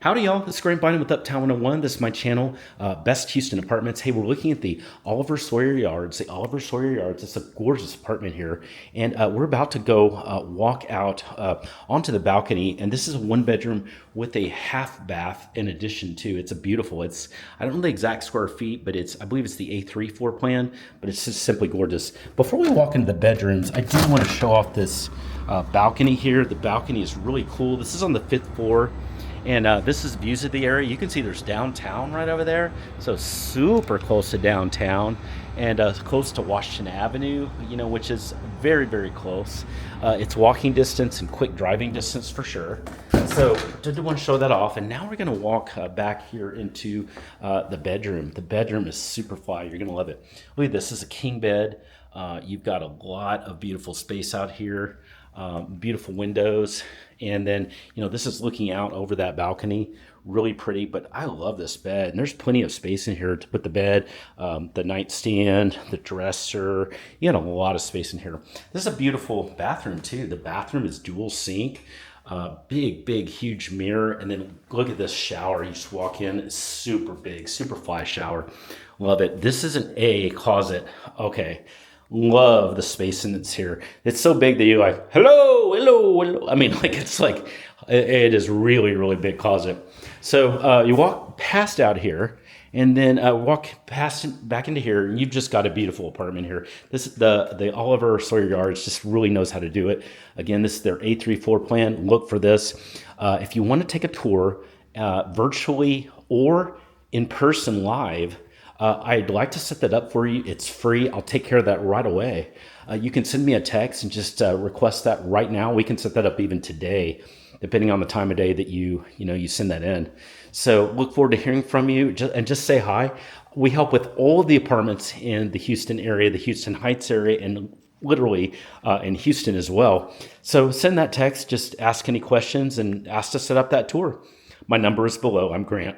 Howdy, y'all. This is Grant Bynum with Uptown 101. This is my channel, Best Houston Apartments. Hey, we're looking at the Oliver Sawyer Yards. The Oliver Sawyer Yards. It's a gorgeous apartment here. And we're about to go walk out onto the balcony. And this is a one bedroom with a half bath in addition to. It's a beautiful, I don't know the exact square feet, but I believe it's the A3 floor plan, but it's just simply gorgeous. Before we walk into the bedrooms, I do want to show off this balcony here. The balcony is really cool. This is on the 5th floor. And this is views of the area. You can see there's downtown right over there. So super close to downtown and close to Washington Avenue, which is very, very close. It's walking distance and quick driving distance for sure. So did want to show that off. And now we're going to walk back here into the bedroom. The bedroom is super fly. You're going to love it. Look at this. This is a king bed. You've got a lot of beautiful space out here. Beautiful windows, and then this is looking out over that balcony, really pretty. But I love this bed, and there's plenty of space in here to put the bed, the nightstand, the dresser. You got a lot of space in here. This is a beautiful bathroom too. The bathroom is dual sink, big huge mirror, and then look at this shower. You just walk in. It's super big, super fly shower. Love it. This is an A closet. Okay. Love the space in it's here. It's so big that you're like, hello. I mean, it is really big closet. So you walk past out here and then walk past back into here, and you've just got a beautiful apartment here. This is the Oliver Sawyer Yards just really knows how to do it. Again, this is their A3 floor plan. Look for this. If you want to take a tour virtually or in person live, I'd like to set that up for you. It's free. I'll take care of that right away. You can send me a text and just request that right now. We can set that up even today, depending on the time of day that you send that in. So look forward to hearing from you, and just say hi. We help with all of the apartments in the Houston area, the Houston Heights area, and literally in Houston as well. So send that text, just ask any questions and ask to set up that tour. My number is below. I'm Grant.